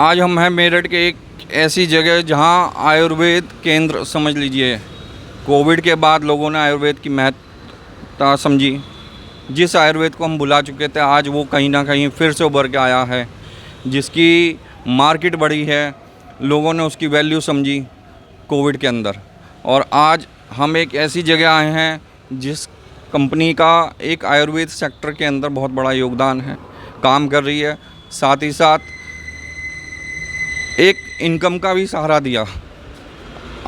आज हम हैं मेरठ के एक ऐसी जगह जहां आयुर्वेद केंद्र समझ लीजिए। कोविड के बाद लोगों ने आयुर्वेद की महत्ता समझी। जिस आयुर्वेद को हम भुला चुके थे, आज वो कहीं ना कहीं फिर से उभर के आया है, जिसकी मार्केट बढ़ी है। लोगों ने उसकी वैल्यू समझी कोविड के अंदर। और आज हम एक ऐसी जगह आए हैं जिस कंपनी का एक आयुर्वेद सेक्टर के अंदर बहुत बड़ा योगदान है, काम कर रही है, साथ ही साथ एक इनकम का भी सहारा दिया।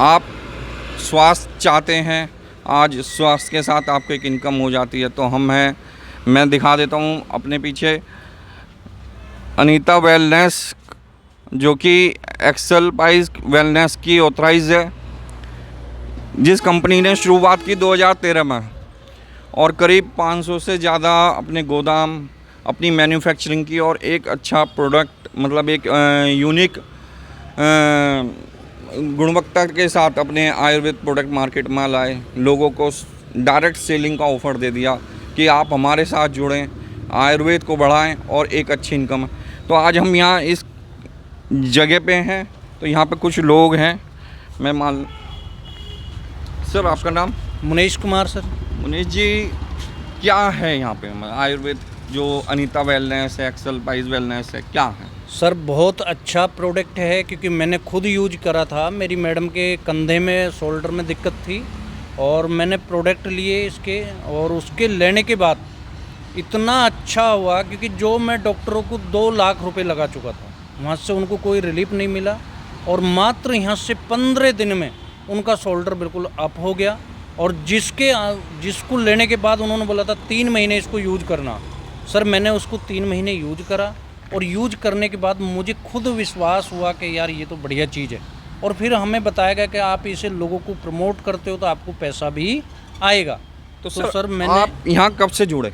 आप स्वास्थ्य चाहते हैं, आज स्वास्थ्य के साथ आपको एक इनकम हो जाती है। तो मैं दिखा देता हूँ अपने पीछे अनीता वेलनेस, जो कि एक्सेल पाइज वेलनेस की ऑथराइज है, जिस कंपनी ने शुरुआत की 2013 में और करीब 500 से ज़्यादा अपने गोदाम, अपनी मैन्युफैक्चरिंग की और एक अच्छा प्रोडक्ट, मतलब एक यूनिक गुणवत्ता के साथ अपने आयुर्वेद प्रोडक्ट मार्केट में लाए। लोगों को डायरेक्ट सेलिंग का ऑफ़र दे दिया कि आप हमारे साथ जुड़ें, आयुर्वेद को बढ़ाएं और एक अच्छी इनकम है। तो आज हम यहाँ इस जगह पे हैं, तो यहाँ पे कुछ लोग हैं। सर, आपका नाम? मुनीश कुमार सर। मुनीश जी, क्या है यहाँ पे आयुर्वेद जो अनीता वेलनेस है, एक्सेल पाइज वेलनेस है, क्या है? सर बहुत अच्छा प्रोडक्ट है, क्योंकि मैंने खुद यूज करा था। मेरी मैडम के कंधे में, शोल्डर में दिक्कत थी और मैंने प्रोडक्ट लिए इसके, और उसके लेने के बाद इतना अच्छा हुआ, क्योंकि जो मैं डॉक्टरों को 2 लाख रुपए लगा चुका था, वहाँ से उनको कोई रिलीफ नहीं मिला। और मात्र यहाँ से 15 दिन में उनका शोल्डर बिल्कुल अप हो गया। और जिसको लेने के बाद उन्होंने बोला था 3 महीने इसको यूज करना। सर मैंने उसको 3 महीने यूज करा, और यूज करने के बाद मुझे खुद विश्वास हुआ कि यार ये तो बढ़िया चीज़ है। और फिर हमें बताया गया कि आप इसे लोगों को प्रमोट करते हो तो आपको पैसा भी आएगा। तो सर मैंने, आप यहाँ कब से जुड़े?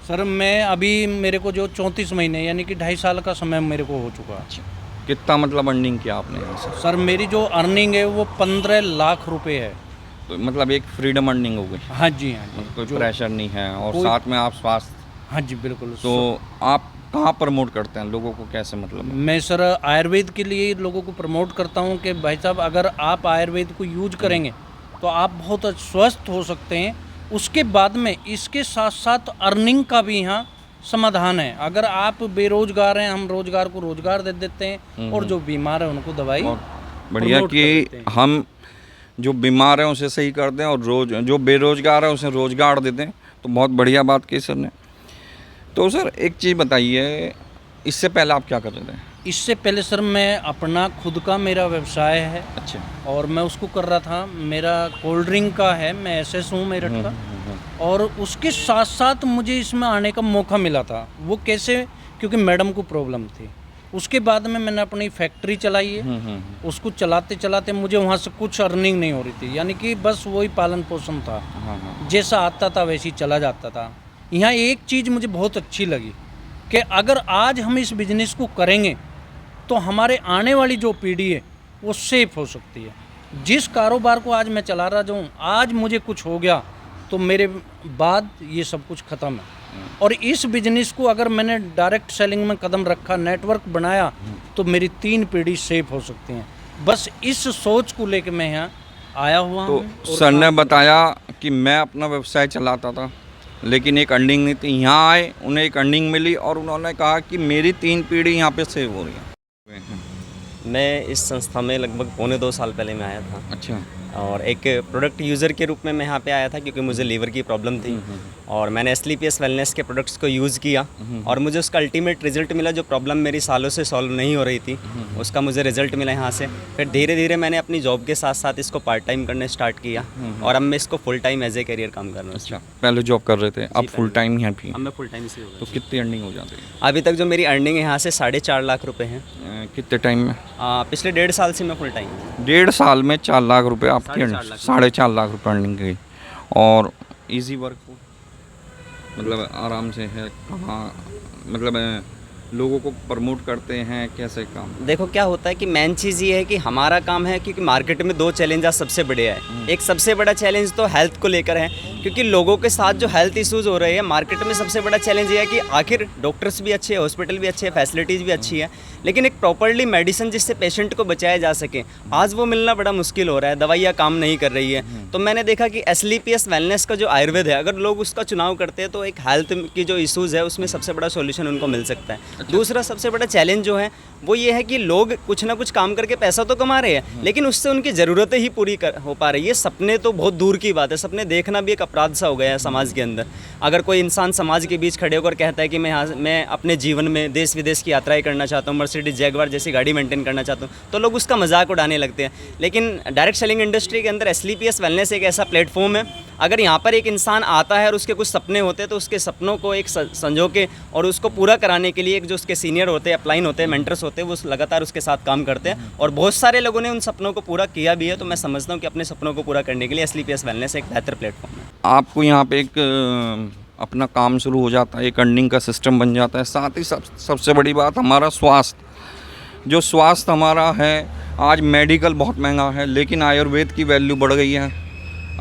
सर मैं अभी, मेरे को जो 34 महीने यानी कि 2.5 साल का समय मेरे को हो चुका है। कितना मतलब अर्निंग किया आपने यहाँ से? सर मेरी जो अर्निंग है वो 15 लाख रुपए है। तो मतलब एक फ्रीडम अर्निंग हो गई। हाँ जी, हाँ जी। कोई प्रेशर नहीं है, और साथ में आप स्वास्थ्य। हाँ जी बिल्कुल। तो आप कहाँ प्रमोट करते हैं लोगों को, कैसे मतलब? मैं सर आयुर्वेद के लिए लोगों को प्रमोट करता हूँ कि भाई साहब, अगर आप आयुर्वेद को यूज करेंगे तो आप बहुत स्वस्थ हो सकते हैं। उसके बाद में इसके साथ साथ अर्निंग का भी यहाँ समाधान है। अगर आप बेरोजगार हैं, हम रोजगार को रोजगार दे देते हैं, और जो बीमार है उनको दवाई बढ़िया कि हम जो बीमार हैं उसे सही कर दें, और जो बेरोजगार है उसे रोजगार दे दें। तो बहुत बढ़िया बात की सर ने। तो सर एक चीज़ बताइए, इससे पहले आप क्या कर रहे थे? इससे पहले सर मैं अपना खुद का मेरा व्यवसाय है। अच्छा। और मैं उसको कर रहा था। मेरा कोल्ड ड्रिंक का है, मैं एसएस हूँ मेरठ का। और उसके साथ साथ मुझे इसमें आने का मौका मिला था। वो कैसे? क्योंकि मैडम को प्रॉब्लम थी। उसके बाद में मैंने अपनी फैक्ट्री चलाई है। उसको चलाते चलाते मुझे वहाँ से कुछ अर्निंग नहीं हो रही थी, यानी कि बस वही पालन पोषण था। जैसा आता था वैसे ही चला जाता था। यहाँ एक चीज़ मुझे बहुत अच्छी लगी कि अगर आज हम इस बिज़नेस को करेंगे तो हमारे आने वाली जो पीढ़ी है वो सेफ हो सकती है। जिस कारोबार को आज मैं चला रहा हूँ, आज मुझे कुछ हो गया तो मेरे बाद ये सब कुछ ख़त्म है। और इस बिज़नेस को अगर मैंने डायरेक्ट सेलिंग में कदम रखा, नेटवर्क बनाया, तो मेरी 3 पीढ़ी सेफ हो सकती हैं। बस इस सोच को लेकर मैं यहाँ आया हुआ हूँ। तो सर ने बताया कि मैं अपना व्यवसाय चलाता था, लेकिन एक अर्निंग नहीं थी। यहाँ आए, उन्हें एक अर्निंग मिली, और उन्होंने कहा कि मेरी 3 पीढ़ी यहाँ पे सेव हो रही है। मैं इस संस्था में लगभग 1.25 साल पहले मैं आया था। अच्छा। और एक प्रोडक्ट यूज़र के रूप में मैं यहाँ पे आया था, क्योंकि मुझे लीवर की प्रॉब्लम थी। और मैंने एसलीपीएस वेलनेस के प्रोडक्ट्स को यूज़ किया, और मुझे उसका अल्टीमेट रिजल्ट मिला। जो प्रॉब्लम मेरी सालों से सॉल्व नहीं हो रही थी, उसका मुझे रिजल्ट मिला यहाँ से। फिर धीरे धीरे मैंने अपनी जॉब के साथ साथ इसको पार्ट टाइम करने स्टार्ट किया, और अब मैं इसको full time as a career काम कर रहा हूँ। अच्छा, पहले जॉब कर रहे थे, अब फुल टाइम यहाँ भी? अब मैं फुल टाइम इसी हो गया। तो कितनी अर्निंग हो जाती है अभी तक? जो मेरी अर्निंग है यहाँ से 4.5 लाख रुपये हैं। कितने टाइम में? पिछले 1.5 साल से मैं फुल टाइम। 1.5 साल में 4 लाख रुपए आपकी अर्निंग? 4.5 लाख रुपये अर्निंग गई। और इजी वर्क, मतलब आराम से है? कहाँ, मतलब लोगों को प्रमोट करते हैं, कैसे काम? देखो क्या होता है कि मेन चीज़ ये है कि हमारा काम है, क्योंकि मार्केट में दो चैलेंज आज सबसे बड़े हैं। एक सबसे बड़ा चैलेंज तो हेल्थ को लेकर है, क्योंकि लोगों के साथ जो हेल्थ इश्यूज़ हो रहे हैं मार्केट में, सबसे बड़ा चैलेंज ये है कि आखिर डॉक्टर्स भी अच्छे हैं, हॉस्पिटल भी अच्छे हैं, फैसिलिटीज़ भी अच्छी है, लेकिन एक प्रॉपरली मेडिसिन जिससे पेशेंट को बचाया जा सके, आज वो मिलना बड़ा मुश्किल हो रहा है। दवाइयाँ काम नहीं कर रही है। तो मैंने देखा कि SLPS वेलनेस का जो आयुर्वेद है, अगर लोग उसका चुनाव करते हैं तो एक हेल्थ की जो इश्यूज़ है उसमें सबसे बड़ा सॉल्यूशन उनको मिल सकता है। दूसरा सबसे बड़ा चैलेंज जो है वो ये है कि लोग कुछ ना कुछ काम करके पैसा तो कमा रहे हैं, लेकिन उससे उनकी ज़रूरतें ही पूरी हो पा रही है। सपने तो बहुत दूर की बात है, सपने देखना भी एक अपराध सा हो गया है समाज के अंदर। अगर कोई इंसान समाज के बीच खड़े होकर कहता है कि मैं अपने जीवन में देश विदेश की यात्राएं करना चाहता हूँ, मर्सिडीज जैगवार जैसी गाड़ी मेंटेन करना चाहता हूँ, तो लोग उसका मजाक उड़ाने लगते हैं। लेकिन डायरेक्ट सेलिंग इंडस्ट्री के अंदर SLPS वेलनेस एक ऐसा प्लेटफॉर्म है, अगर यहाँ पर एक इंसान आता है और उसके कुछ सपने होते हैं तो उसके सपनों को एक संजो के और उसको पूरा कराने के लिए एक जो उसके सीनियर होते हैं, अपलाइन होते हैं, मेंटर्स होते हैं, वो लगातार उसके साथ काम करते हैं और बहुत सारे लोगों ने उन सपनों को पूरा किया भी है। तो मैं समझता हूँ कि अपने सपनों को पूरा करने के लिए SLPS वेलनेस एक बेहतर प्लेटफॉर्म है। आपको यहाँ पे एक अपना काम शुरू हो जाता है, एक अर्निंग का सिस्टम बन जाता है। साथ ही सबसे बड़ी बात हमारा स्वास्थ्य, जो स्वास्थ्य हमारा है, आज मेडिकल बहुत महंगा है, लेकिन आयुर्वेद की वैल्यू बढ़ गई है,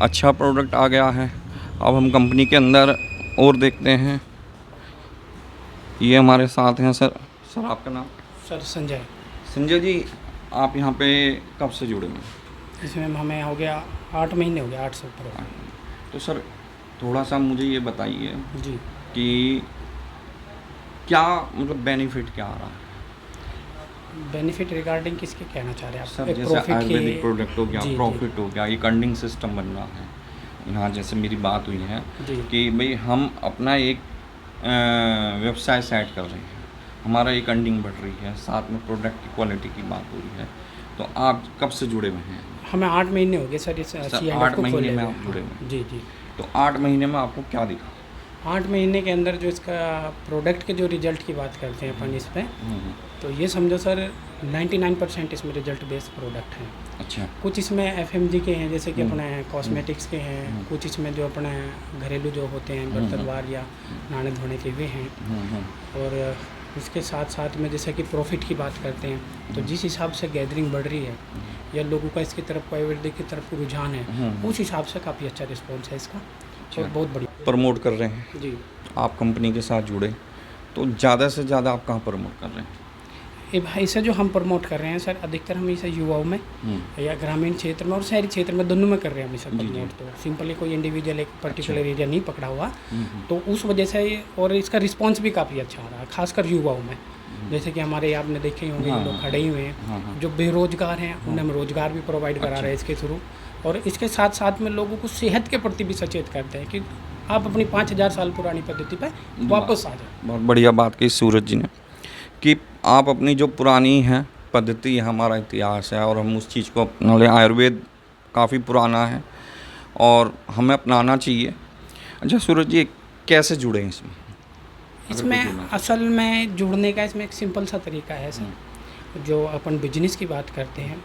अच्छा प्रोडक्ट आ गया है। अब हम कंपनी के अंदर और देखते हैं, ये हमारे साथ हैं सर। सर आपका नाम? सर संजय। संजय जी, आप यहाँ पे कब से जुड़े हैं? इसमें हमें हो गया 8 महीने हो गया, 8 से ऊपर हो गया। तो सर थोड़ा सा मुझे ये बताइए जी, कि क्या मतलब बेनिफिट क्या आ रहा है? बेनिफिट रिगार्डिंग किसके कहना चाह रहे हैं आप? सर एक जैसे प्रॉफिट आयुर्वेदिक के। प्रोडक्ट हो गया, जी, प्रॉफिट हो गया, एक अर्निंग सिस्टम बन रहा है यहाँ। जैसे मेरी बात हुई है जी। कि भाई हम अपना एक व्यवसाय सेट कर रहे हैं, हमारा एक अर्निंग बढ़ रही है, साथ में प्रोडक्ट की क्वालिटी की बात हो रही है। तो आप कब से जुड़े हुए हैं? हमें 8 महीने हो गए सर इस सर, C&F 8 को महीने खोले में हुए। आप जुड़े हुए हैं। जी जी। तो 8 महीने में आपको क्या दिखा? 8 महीने के अंदर जो इसका प्रोडक्ट के जो रिजल्ट की बात करते हैं अपन इस पर, तो ये समझो सर 99% इसमें रिजल्ट बेस्ड प्रोडक्ट हैं। अच्छा। कुछ इसमें FMG के हैं, जैसे कि अपने कॉस्मेटिक्स के हैं, कुछ इसमें जो अपने घरेलू जो होते हैं बर्तनवार या नहाने धोने के वे हैं, और इसके साथ साथ में जैसे कि प्रॉफिट की बात करते हैं, तो जिस हिसाब से गैदरिंग बढ़ रही है या लोगों का इसकी तरफ आयुर्वेदिक की तरफ रुझान है, उस हिसाब से काफ़ी अच्छा रिस्पॉन्स है इसका और बहुत बढ़िया प्रमोट कर रहे हैं जी। आप कंपनी के साथ जुड़े, तो ज़्यादा से ज़्यादा आप कहाँ प्रमोट कर रहे हैं? इसे जो हम प्रमोट कर रहे हैं सर, अधिकतर हम इसे युवाओं में या ग्रामीण क्षेत्र में और शहरी क्षेत्र में दोनों में कर रहे हैं हम इसे प्रमोट। तो सिंपली कोई इंडिविजुअल एक पर्टिकुलर एरिया नहीं पकड़ा हुआ, तो उस वजह से और इसका रिस्पांस भी काफ़ी अच्छा आ रहा है, खासकर युवाओं में। जैसे कि हमारे आपने देखे ही होंगे, लोग खड़े ही हुए हैं, जो बेरोजगार हैं उन्हें हम रोजगार भी प्रोवाइड करा रहे हैं इसके थ्रू, और इसके साथ साथ में लोगों को सेहत के प्रति भी सचेत करते हैं कि आप अपनी 5000 साल पुरानी पद्धति पर वापस आ जाए। बहुत बढ़िया बात की सूरज जी ने कि आप अपनी जो पुरानी है पद्धति है, हमारा इतिहास है, और हम उस चीज़ को अपना लें। आयुर्वेद काफ़ी पुराना है और हमें अपनाना चाहिए। अच्छा सूरज जी, कैसे जुड़े हैं इसमें? इसमें असल में जुड़ने का इसमें एक सिंपल सा तरीका है सर। जो अपन बिजनेस की बात करते हैं,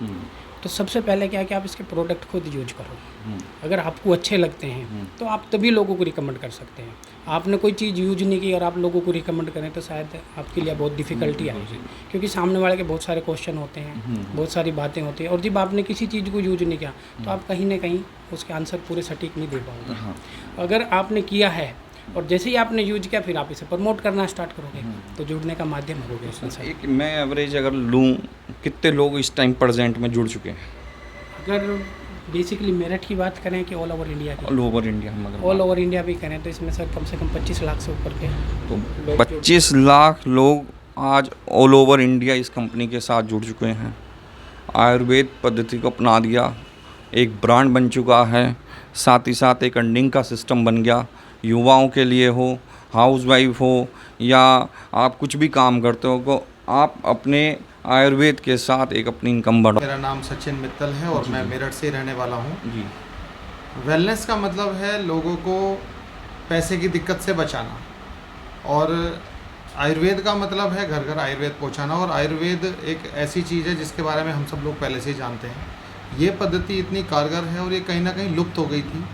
तो सबसे पहले क्या है कि आप इसके प्रोडक्ट खुद यूज करो। अगर आपको अच्छे लगते हैं तो आप तभी लोगों को रिकमेंड कर सकते हैं। आपने कोई चीज़ यूज नहीं की और आप लोगों को रिकमेंड करें तो शायद आपके लिए बहुत डिफ़िकल्टी आएगी, क्योंकि सामने वाले के बहुत सारे क्वेश्चन होते हैं, बहुत सारी बातें होती हैं, और जब आपने किसी चीज़ को यूज नहीं किया तो आप कहीं ना कहीं उसके आंसर पूरे सटीक नहीं दे पाओगे। अगर आपने किया है और जैसे ही आपने यूज किया, फिर आप इसे प्रमोट करना स्टार्ट करोगे तो जुड़ने का माध्यम होगा इसमें सर। एक मैं एवरेज अगर लूँ, कितने लोग इस टाइम प्रेजेंट में जुड़ चुके हैं? अगर बेसिकली मेरठ की बात करें कि ऑल ओवर इंडिया की, ऑल ओवर इंडिया में अगर ऑल ओवर इंडिया भी करें तो इसमें सर कम से कम 25 लाख से ऊपर के तो लोग 25 लाख लोग आज ऑल ओवर इंडिया इस कंपनी के साथ जुड़ चुके हैं। आयुर्वेद पद्धति को अपना दिया, एक ब्रांड बन चुका है, साथ ही साथ एक अर्निंग का सिस्टम बन गया। युवाओं के लिए हो, हाउसवाइफ हो, या आप कुछ भी काम करते हो, को आप अपने आयुर्वेद के साथ एक अपनी इनकम बढ़ाओ। मेरा नाम सचिन मित्तल है और मैं मेरठ से रहने वाला हूँ। जी। वेलनेस का मतलब है लोगों को पैसे की दिक्कत से बचाना, और आयुर्वेद का मतलब है घर घर आयुर्वेद पहुँचाना। और आयुर्वेद एक ऐसी चीज़ है जिसके बारे में हम सब लोग पहले से ही जानते हैं। ये पद्धति इतनी कारगर है और ये कहीं ना कहीं लुप्त हो गई थी,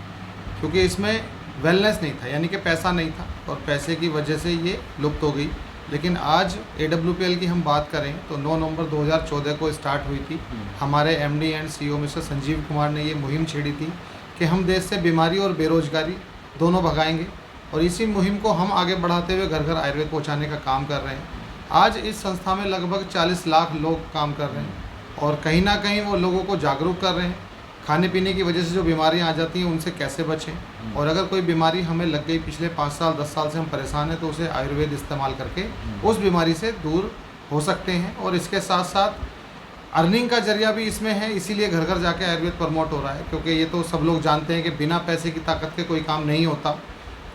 क्योंकि इसमें वेलनेस नहीं था, यानी कि पैसा नहीं था, और पैसे की वजह से ये लुप्त हो गई। लेकिन आज AWPL की हम बात करें तो 9 नवंबर 2014 को स्टार्ट हुई थी। हमारे MD and CEO mister Sanjeev Kumar ने ये मुहिम छेड़ी थी कि हम देश से बीमारी और बेरोजगारी दोनों भगाएंगे, और इसी मुहिम को हम आगे बढ़ाते हुए घर घर आयुर्वेद पहुंचाने का काम कर रहे हैं। आज इस संस्था में लगभग 40 लाख लोग काम कर रहे हैं, और कहीं ना कहीं वो लोगों को जागरूक कर रहे हैं खाने पीने की वजह से जो बीमारियां आ जाती हैं उनसे कैसे बचें, और अगर कोई बीमारी हमें लग गई पिछले 5 साल 10 साल से हम परेशान हैं तो उसे आयुर्वेद इस्तेमाल करके उस बीमारी से दूर हो सकते हैं। और इसके साथ साथ अर्निंग का जरिया भी इसमें है, इसीलिए घर घर जाके आयुर्वेद प्रमोट हो रहा है, क्योंकि ये तो सब लोग जानते हैं कि बिना पैसे की ताकत के कोई काम नहीं होता।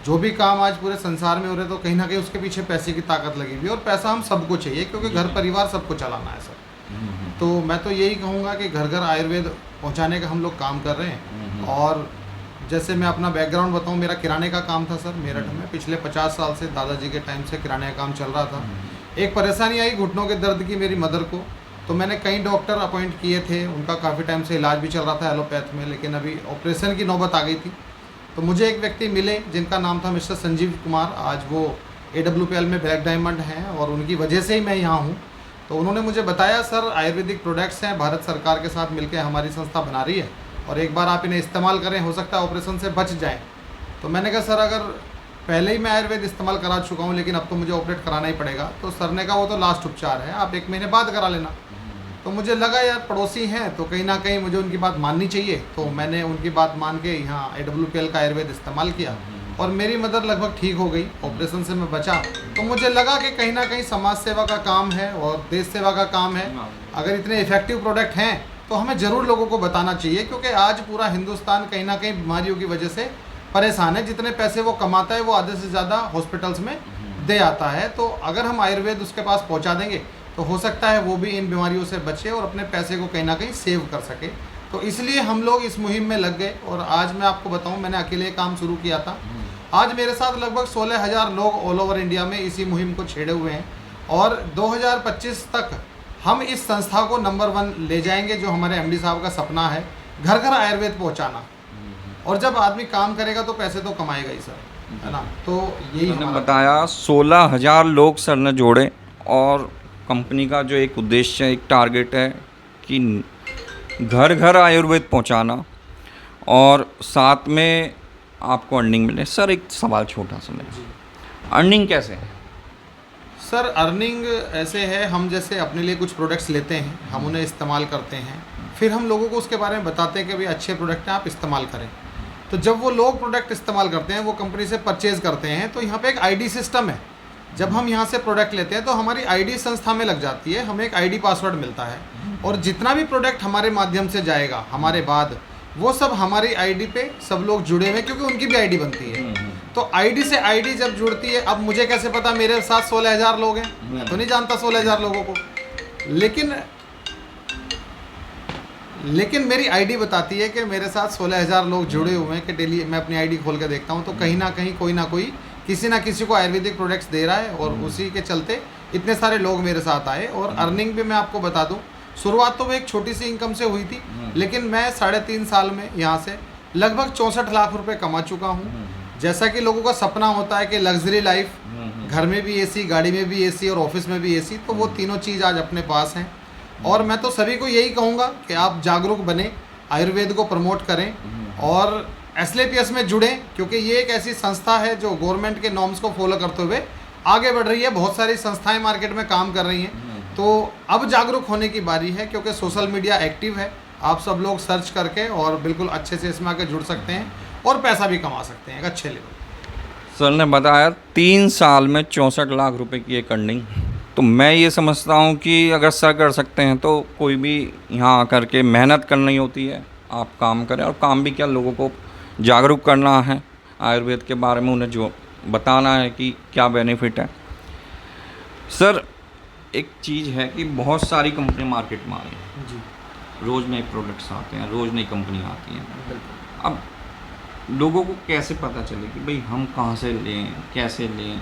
जो भी काम आज पूरे संसार में हो रहे तो कहीं ना कहीं उसके पीछे पैसे की ताकत लगी हुई है, और पैसा हम सबको चाहिए क्योंकि घर परिवार सबको चलाना है सर। तो मैं तो यही कहूँगा कि घर घर आयुर्वेद पहुँचाने का हम लोग काम कर रहे हैं। और जैसे मैं अपना बैकग्राउंड बताऊँ, मेरा किराने का काम था सर मेरठ में, पिछले 50 साल से दादाजी के टाइम से किराने का काम चल रहा था। एक परेशानी आई घुटनों के दर्द की मेरी मदर को, तो मैंने कई डॉक्टर अपॉइंट किए थे, उनका काफ़ी टाइम से इलाज भी चल रहा था एलोपैथ में, लेकिन अभी ऑपरेशन की नौबत आ गई थी। तो मुझे एक व्यक्ति मिले जिनका नाम था मिस्टर संजीव कुमार, आज वो AWPL में ब्लैक डायमंड हैं, और उनकी वजह से ही मैं यहाँ हूँ। तो उन्होंने मुझे बताया सर आयुर्वेदिक प्रोडक्ट्स हैं, भारत सरकार के साथ मिलकर हमारी संस्था बना रही है, और एक बार आप इन्हें इस्तेमाल करें, हो सकता है ऑपरेशन से बच जाएँ। तो मैंने कहा सर अगर पहले ही मैं आयुर्वेद इस्तेमाल करा चुका हूँ लेकिन अब तो मुझे ऑपरेट कराना ही पड़ेगा। तो सर ने कहा वो तो लास्ट उपचार है, आप 1 महीने बाद करा लेना। तो मुझे लगा यार पड़ोसी हैं तो कहीं ना कहीं मुझे उनकी बात माननी चाहिए, तो मैंने उनकी बात मान के यहाँ AWPL का आयुर्वेद इस्तेमाल किया, और मेरी मदर लगभग ठीक हो गई, ऑपरेशन से मैं बचा। तो मुझे लगा कि कहीं ना कहीं समाज सेवा का काम है और देश सेवा का काम है। अगर इतने इफेक्टिव प्रोडक्ट हैं तो हमें ज़रूर लोगों को बताना चाहिए, क्योंकि आज पूरा हिंदुस्तान कहीं ना कहीं बीमारियों की वजह से परेशान है। जितने पैसे वो कमाता है वो आधे से ज़्यादा हॉस्पिटल्स में दे आता है। तो अगर हम आयुर्वेद उसके पास पहुँचा देंगे तो हो सकता है वो भी इन बीमारियों से बचे और अपने पैसे को कहीं ना कहीं सेव कर सके। तो इसलिए हम लोग इस मुहिम में लग गए, और आज मैं आपको बताऊं मैंने अकेले काम शुरू किया था। आज मेरे साथ लगभग 16,000 लोग ऑल ओवर इंडिया में इसी मुहिम को छेड़े हुए हैं, और 2025 तक हम इस संस्था को नंबर 1 ले जाएंगे, जो हमारे MD साहब का सपना है, घर घर आयुर्वेद पहुँचाना। और जब आदमी काम करेगा तो पैसे तो कमाएगा ही सर, है ना। तो यही मैंने बताया 16,000 लोग सर ने जोड़े, और कंपनी का जो एक उद्देश्य है, एक टारगेट है कि घर घर आयुर्वेद पहुंचाना और साथ में आपको अर्निंग मिले। सर एक सवाल छोटा सा मेरा, अर्निंग कैसे है? सर अर्निंग ऐसे है, हम जैसे अपने लिए कुछ प्रोडक्ट्स लेते हैं, हम उन्हें इस्तेमाल करते हैं, फिर हम लोगों को उसके बारे में बताते हैं कि भाई अच्छे प्रोडक्ट हैं आप इस्तेमाल करें। तो जब वो लोग प्रोडक्ट इस्तेमाल करते हैं, वो कंपनी से परचेज़ करते हैं, तो यहाँ पे एक ID सिस्टम है। जब हम यहाँ से प्रोडक्ट लेते हैं तो हमारी ID संस्था में लग जाती है, हमें एक ID पासवर्ड मिलता है, और जितना भी प्रोडक्ट हमारे माध्यम से जाएगा हमारे बाद, वो सब हमारी ID पे सब लोग जुड़े हुए हैं, क्योंकि उनकी भी ID बनती है। तो ID से ID जब जुड़ती है, अब मुझे कैसे पता मेरे साथ 16,000 लोग हैं, मैं तो नहीं जानता 16,000 लोगों को, लेकिन मेरी ID बताती है कि मेरे साथ 16,000 लोग जुड़े हुए हैं, कि डेली मैं अपनी ID खोल के देखता हूँ, तो कहीं ना कहीं कोई ना कोई किसी ना किसी को आयुर्वेदिक प्रोडक्ट्स दे रहा है, और उसी के चलते इतने सारे लोग मेरे साथ आए। और अर्निंग भी मैं आपको बता दूं, शुरुआत तो वो एक छोटी सी इनकम से हुई थी, लेकिन मैं 3.5 साल में यहाँ से लगभग 64 लाख रुपए कमा चुका हूँ। जैसा कि लोगों का सपना होता है कि लग्जरी लाइफ, घर में भी AC, गाड़ी में भी AC और ऑफिस में भी AC, तो वो तीनों चीज़ आज अपने पास हैं। और मैं तो सभी को यही कहूँगा कि आप जागरूक बने, आयुर्वेद को प्रमोट करें और SLPS में जुड़ें, क्योंकि ये एक ऐसी संस्था है जो गवर्नमेंट के नॉर्म्स को फॉलो करते हुए आगे बढ़ रही है। बहुत सारी संस्थाएं मार्केट में काम कर रही हैं, तो अब जागरूक होने की बारी है, क्योंकि सोशल मीडिया एक्टिव है। आप सब लोग सर्च करके और बिल्कुल अच्छे से इसमें आके जुड़ सकते हैं और पैसा भी कमा सकते हैं एक अच्छे लेवल। सर ने बताया 3 साल में 64 लाख रुपए की एक अर्निंग। तो मैं ये समझता हूँ कि अगर सर कर सकते हैं तो कोई भी यहाँ आकर के मेहनत करनी होती है, आप काम करें, और काम भी क्या, लोगों को जागरूक करना है आयुर्वेद के बारे में, उन्हें जो बताना है कि क्या बेनिफिट है। सर एक चीज़ है कि बहुत सारी कंपनी मार्केट में आ रही हैं जी, रोज़ नए प्रोडक्ट्स आते हैं, रोज़ नई कंपनी आती हैं। अब लोगों को कैसे पता चले कि भाई हम कहाँ से लें, कैसे लें,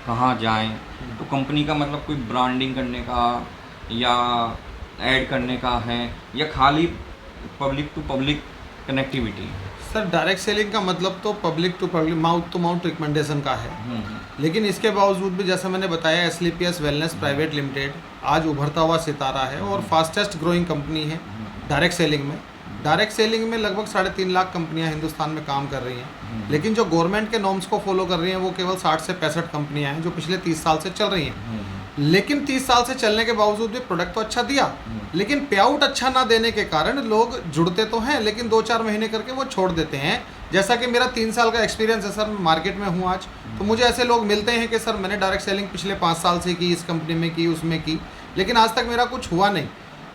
कहाँ जाएं? तो कंपनी का मतलब कोई ब्रांडिंग करने का या ऐड करने का है, या खाली public to public connectivity? Sir direct selling का मतलब तो public to public, mouth to mouth recommendation का है। लेकिन इसके बावजूद भी जैसा मैंने बताया, SLPS वेलनेस प्राइवेट लिमिटेड आज उभरता हुआ सितारा है और फास्टेस्ट ग्रोइंग कंपनी है डायरेक्ट सेलिंग में। डायरेक्ट सेलिंग में लगभग 3.5 लाख कंपनियां हिंदुस्तान में काम कर रही हैं, लेकिन जो गवर्नमेंट के नॉर्म्स को फॉलो कर रही हैं वो केवल 60 से 65 कंपनियां हैं जो पिछले 30 साल से चल रही हैं। लेकिन 30 साल से चलने के बावजूद भी प्रोडक्ट तो अच्छा दिया, लेकिन पे आउट अच्छा ना देने के कारण लोग जुड़ते तो हैं लेकिन 2-4 महीने करके वो छोड़ देते हैं। जैसा कि मेरा 3 साल का एक्सपीरियंस है सर, मैं मार्केट में हूँ आज, तो मुझे ऐसे लोग मिलते हैं कि सर मैंने डायरेक्ट सेलिंग पिछले 5 साल से की, इस कंपनी में की, उसमें की, लेकिन आज तक मेरा कुछ हुआ नहीं।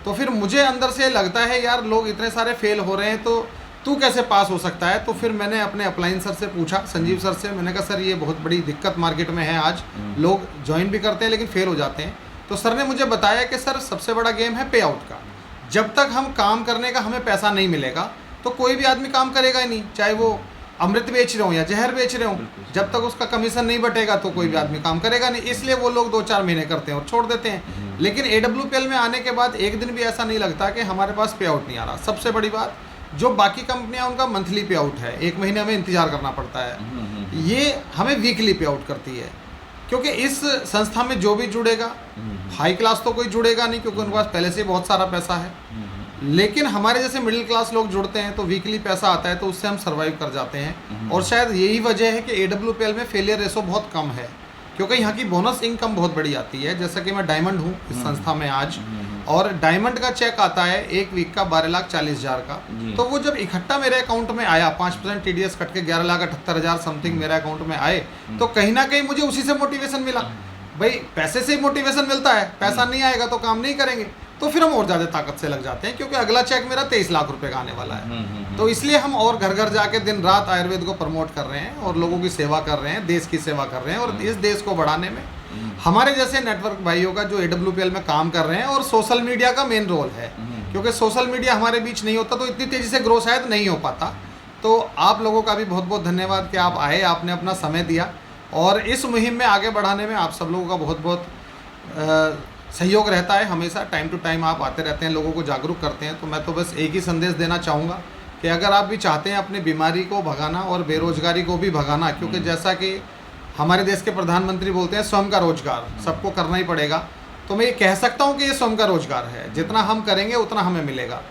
तो फिर मुझे अंदर से लगता है यार लोग इतने सारे फेल हो रहे हैं तो तू कैसे पास हो सकता है। तो फिर मैंने अपने अपलाइन सर से पूछा, संजीव सर से, मैंने कहा सर ये बहुत बड़ी दिक्कत मार्केट में है, आज लोग ज्वाइन भी करते हैं लेकिन फेल हो जाते हैं। तो सर ने मुझे बताया कि सर सबसे बड़ा गेम है पे आउट का। जब तक हम काम करने का हमें पैसा नहीं मिलेगा तो कोई भी आदमी काम करेगा ही नहीं, चाहे वो अमृत बेच रहे हो या जहर बेच रहे हो। जब तक उसका कमीशन नहीं बटेगा तो कोई भी आदमी काम करेगा नहीं, इसलिए वो लोग 2-4 महीने करते हैं और छोड़ देते हैं। लेकिन AWPL में आने के बाद एक दिन भी ऐसा नहीं लगता कि हमारे पास पे आउट नहीं आ रहा। सबसे बड़ी बात, जो बाकी कंपनियां उनका मंथली पे आउट है, 1 महीने हमें इंतजार करना पड़ता है, ये हमें वीकली पे आउट करती है। क्योंकि इस संस्था में जो भी जुड़ेगा, हाई क्लास तो कोई जुड़ेगा नहीं क्योंकि उनके पास पहले से बहुत सारा पैसा है, लेकिन हमारे जैसे मिडिल क्लास लोग जुड़ते हैं तो वीकली पैसा आता है तो उससे हम सर्वाइव कर जाते हैं। और शायद यही वजह है कि AWPL में फेलियर रेशो बहुत कम है, क्योंकि यहाँ की बोनस इनकम बहुत बड़ी आती है। जैसा कि मैं डायमंड हूँ इस संस्था में आज, और डायमंड का चेक आता है 1 वीक का 12,40,000 का। तो वो जब इकट्ठा मेरे अकाउंट में आया, 5% TDS कट के 11,78,000 समथिंग मेरे अकाउंट में आए, तो कहीं ना कहीं मुझे उसी से मोटिवेशन मिला। भाई पैसे से ही मोटिवेशन मिलता है, पैसा नहीं आएगा तो काम नहीं करेंगे, तो फिर हम और ज़्यादा ताकत से लग जाते हैं, क्योंकि अगला चेक मेरा 23 लाख रुपए का आने वाला है। तो इसलिए हम और घर घर जाके दिन रात आयुर्वेद को प्रमोट कर रहे हैं और लोगों की सेवा कर रहे हैं, देश की सेवा कर रहे हैं। और इस देश को बढ़ाने में हमारे जैसे नेटवर्क भाइयों का जो AWPL में काम कर रहे हैं, और सोशल मीडिया का मेन रोल है, क्योंकि सोशल मीडिया हमारे बीच नहीं होता तो इतनी तेज़ी से ग्रो शायद नहीं हो पाता। तो आप लोगों का भी बहुत बहुत धन्यवाद कि आप आए, आपने अपना समय दिया, और इस मुहिम में आगे बढ़ाने में आप सब लोगों का बहुत बहुत सहयोग रहता है। हमेशा टाइम टू टाइम आप आते रहते हैं, लोगों को जागरूक करते हैं। तो मैं तो बस एक ही संदेश देना चाहूँगा कि अगर आप भी चाहते हैं अपनी बीमारी को भगाना और बेरोजगारी को भी भगाना, क्योंकि जैसा कि हमारे देश के प्रधानमंत्री बोलते हैं स्वयं का रोजगार सबको करना ही पड़ेगा, तो मैं ये कह सकता हूँ कि ये स्वयं का रोजगार है, जितना हम करेंगे उतना हमें मिलेगा।